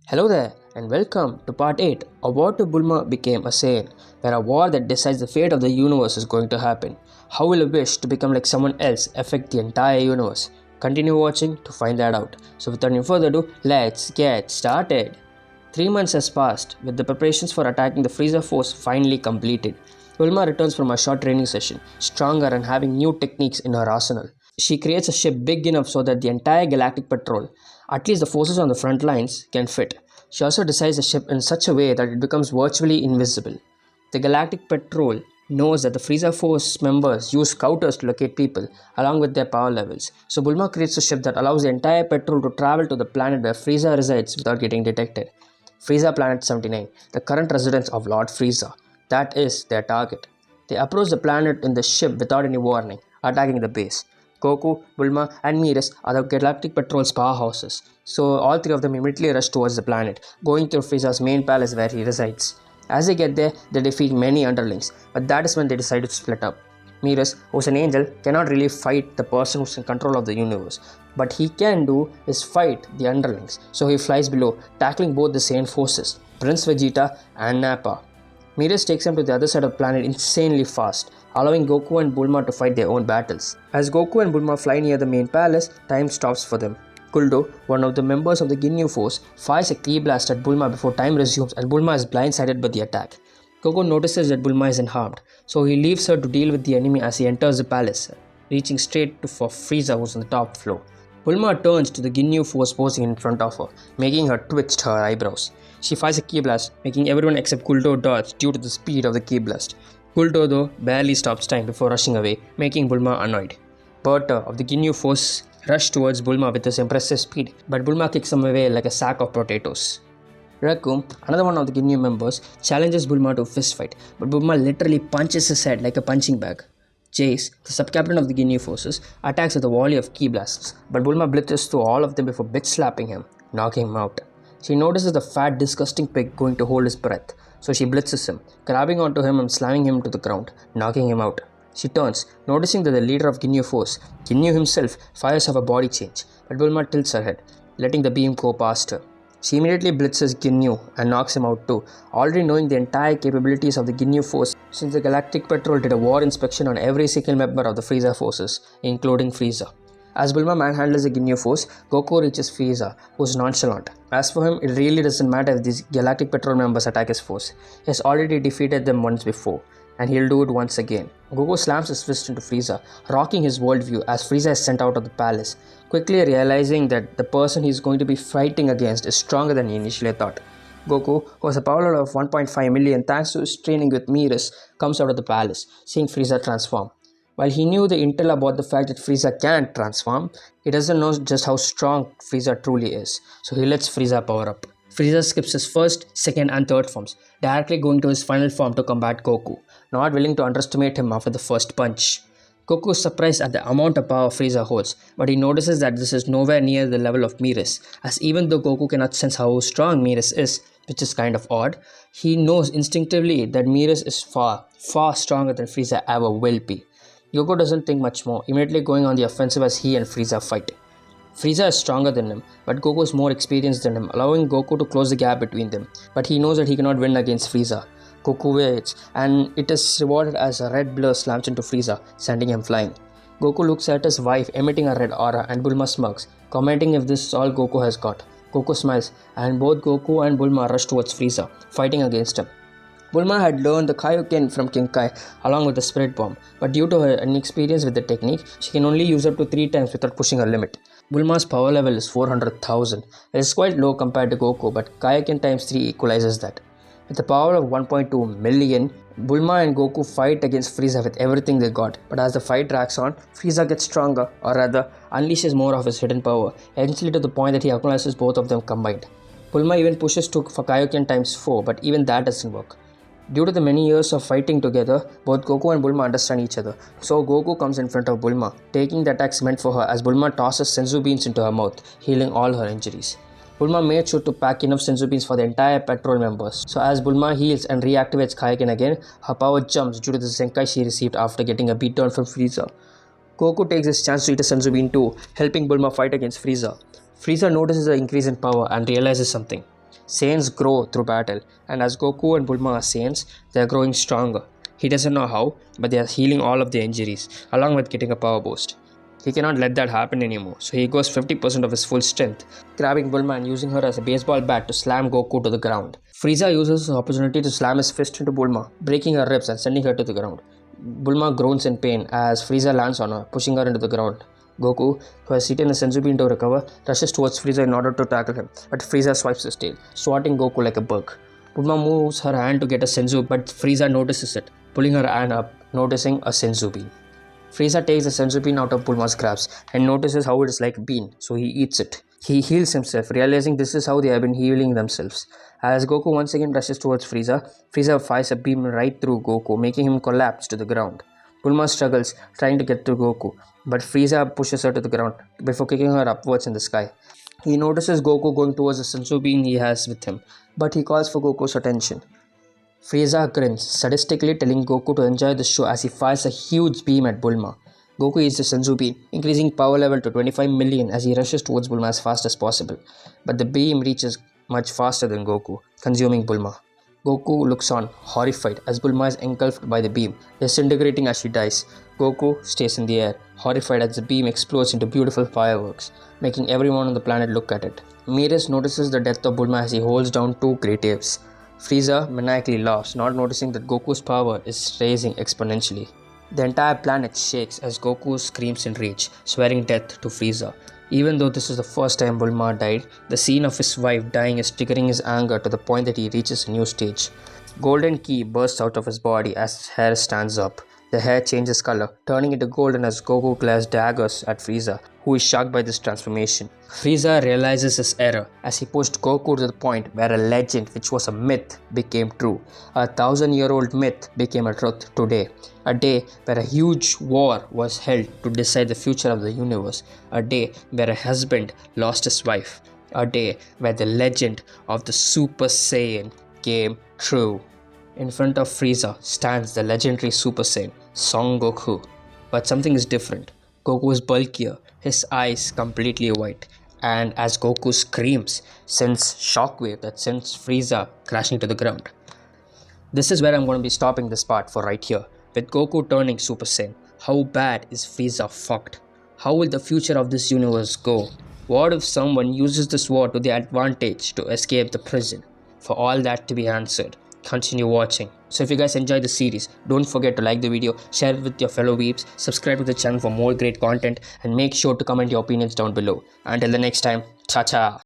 Hello there, and welcome to part 8 of What If Bulma Became a Saiyan, where a war that decides the fate of the universe is going to happen. How will a wish to become like someone else affect the entire universe? Continue watching to find that out. So, without any further ado, let's get started. 3 months has passed, with the preparations for attacking the Freezer force finally completed. Bulma returns from a short training session, stronger and having new techniques in her arsenal. She creates a ship big enough so that the entire galactic patrol, at least the forces on the front lines, can fit. She also designs the ship in such a way that it becomes virtually invisible. The galactic patrol knows that the Frieza Force members use scouters to locate people along with their power levels. So Bulma creates a ship that allows the entire patrol to travel to the planet where Frieza resides without getting detected. Frieza Planet 79, the current residence of Lord Frieza. That is their target. They approach the planet in the ship without any warning, attacking the base. Goku, Bulma, and Miras are the Galactic Patrol's powerhouses, so all three of them immediately rush towards the planet, going through Frieza's main palace where he resides. As they get there, they defeat many underlings, but that is when they decide to split up. Miras, who's an angel, cannot really fight the person who's in control of the universe, but he can do is fight the underlings, so he flies below, tackling both the Saiyan forces, Prince Vegeta and Nappa. Miras takes him to the other side of the planet insanely fast, allowing Goku and Bulma to fight their own battles. As Goku and Bulma fly near the main palace, time stops for them. Guldo, one of the members of the Ginyu force, fires a ki blast at Bulma before time resumes and Bulma is blindsided by the attack. Goku notices that Bulma isn't harmed, so he leaves her to deal with the enemy as he enters the palace, reaching straight for Frieza who's on the top floor. Bulma turns to the Ginyu force posing in front of her, making her twitch her eyebrows. She fires a ki blast, making everyone except Guldo dodge due to the speed of the ki blast. Guldo though barely stops time before rushing away, making Bulma annoyed. Berta of the Ginyu force rushes towards Bulma with his impressive speed, but Bulma kicks him away like a sack of potatoes. Rakum, another one of the Ginyu members, challenges Bulma to a fist fight, but Bulma literally punches his head like a punching bag. Jace, the sub-captain of the Ginyu forces, attacks with a volley of ki blasts, but Bulma blitzes through all of them before bitch slapping him, knocking him out. She notices the fat, disgusting pig going to hold his breath, so she blitzes him, grabbing onto him and slamming him to the ground, knocking him out. She turns, noticing that the leader of Ginyu force, Ginyu himself, fires off a body change, but Bulma tilts her head, letting the beam go past her. She immediately blitzes Ginyu and knocks him out too, already knowing the entire capabilities of the Ginyu force since the Galactic Patrol did a war inspection on every single member of the Frieza forces, including Frieza. As Bulma manhandles the Ginyu force, Goku reaches Frieza, who's nonchalant. As for him, it really doesn't matter if these Galactic Patrol members attack his force. He has already defeated them once before, and he'll do it once again. Goku slams his fist into Frieza, rocking his worldview as Frieza is sent out of the palace, quickly realizing that the person he's going to be fighting against is stronger than he initially thought. Goku, who has a power level of 1.5 million thanks to his training with Miras, comes out of the palace, seeing Frieza transform. While he knew the intel about the fact that Frieza can't transform, he doesn't know just how strong Frieza truly is, so he lets Frieza power up. Frieza skips his first, second and third forms, directly going to his final form to combat Goku, not willing to underestimate him after the first punch. Goku is surprised at the amount of power Frieza holds, but he notices that this is nowhere near the level of Miras, as even though Goku cannot sense how strong Miras is, which is kind of odd, he knows instinctively that Miras is far, far stronger than Frieza ever will be. Goku doesn't think much more, immediately going on the offensive as he and Frieza fight. Frieza is stronger than him, but Goku is more experienced than him, allowing Goku to close the gap between them. But he knows that he cannot win against Frieza. Goku waits, and it is rewarded as a red blur slams into Frieza, sending him flying. Goku looks at his wife emitting a red aura and Bulma smirks, commenting if this is all Goku has got. Goku smiles, and both Goku and Bulma rush towards Frieza, fighting against him. Bulma had learned the Kaioken from King Kai along with the Spirit Bomb, but due to her inexperience with the technique, she can only use up to 3 times without pushing her limit. Bulma's power level is 400,000. It is quite low compared to Goku, but Kaioken times 3 equalizes that. With a power of 1.2 million, Bulma and Goku fight against Frieza with everything they got, but as the fight drags on, Frieza gets stronger, or rather, unleashes more of his hidden power, eventually to the point that he acknowledges both of them combined. Bulma even pushes for Kaioken times 4, but even that doesn't work. Due to the many years of fighting together, both Goku and Bulma understand each other, so Goku comes in front of Bulma, taking the attacks meant for her as Bulma tosses senzu beans into her mouth, healing all her injuries. Bulma made sure to pack enough senzu beans for the entire patrol members, so as Bulma heals and reactivates Kaioken again, her power jumps due to the Zenkai she received after getting a beatdown from Frieza. Goku takes his chance to eat a senzu bean too, helping Bulma fight against Frieza. Frieza notices the increase in power and realizes something. Saiyans grow through battle, and as Goku and Bulma are Saiyans, they are growing stronger. He doesn't know how, but they are healing all of their injuries, along with getting a power boost. He cannot let that happen anymore, so he goes 50% of his full strength, grabbing Bulma and using her as a baseball bat to slam Goku to the ground. Frieza uses the opportunity to slam his fist into Bulma, breaking her ribs and sending her to the ground. Bulma groans in pain as Frieza lands on her, pushing her into the ground. Goku, who has eaten a senzu bean to recover, rushes towards Frieza in order to tackle him, but Frieza swipes his tail, swatting Goku like a bug. Bulma moves her hand to get a senzu, but Frieza notices it, pulling her hand up, noticing a senzu bean. Frieza takes the senzu bean out of Bulma's grasp and notices how it is like a bean, so he eats it. He heals himself, realizing this is how they have been healing themselves. As Goku once again rushes towards Frieza, Frieza fires a beam right through Goku, making him collapse to the ground. Bulma struggles, trying to get to Goku, but Frieza pushes her to the ground before kicking her upwards in the sky. He notices Goku going towards the senzu bean he has with him, but he calls for Goku's attention. Frieza grins, sadistically telling Goku to enjoy the show as he fires a huge beam at Bulma. Goku eats the senzu bean, increasing power level to 25 million as he rushes towards Bulma as fast as possible. But the beam reaches much faster than Goku, consuming Bulma. Goku looks on, horrified, as Bulma is engulfed by the beam, disintegrating as she dies. Goku stays in the air, horrified as the beam explodes into beautiful fireworks, making everyone on the planet look at it. Miras notices the death of Bulma as he holds down two great apes. Frieza maniacally laughs, not noticing that Goku's power is rising exponentially. The entire planet shakes as Goku screams in rage, swearing death to Frieza. Even though this is the first time Bulma died, the scene of his wife dying is triggering his anger to the point that he reaches a new stage. Golden Ki bursts out of his body as his hair stands up. The hair changes color, turning into golden as Goku glares daggers at Frieza, who is shocked by this transformation. Frieza realizes his error as he pushed Goku to the point where a legend which was a myth became true. A 1,000-year-old myth became a truth today. A day where a huge war was held to decide the future of the universe. A day where a husband lost his wife. A day where the legend of the Super Saiyan came true. In front of Frieza stands the legendary Super Saiyan, Son Goku. But something is different. Goku is bulkier, his eyes completely white, and as Goku screams, sends shockwave that sends Frieza crashing to the ground. This is where I'm going to be stopping this part for right here. With Goku turning Super Saiyan, how bad is Frieza fucked? How will the future of this universe go? What if someone uses this war to their advantage to escape the prison? For all that to be answered, continue watching. So if you guys enjoyed the series, don't forget to like the video, share it with your fellow weebs, subscribe to the channel for more great content, and make sure to comment your opinions down below. Until the next time, cha-cha!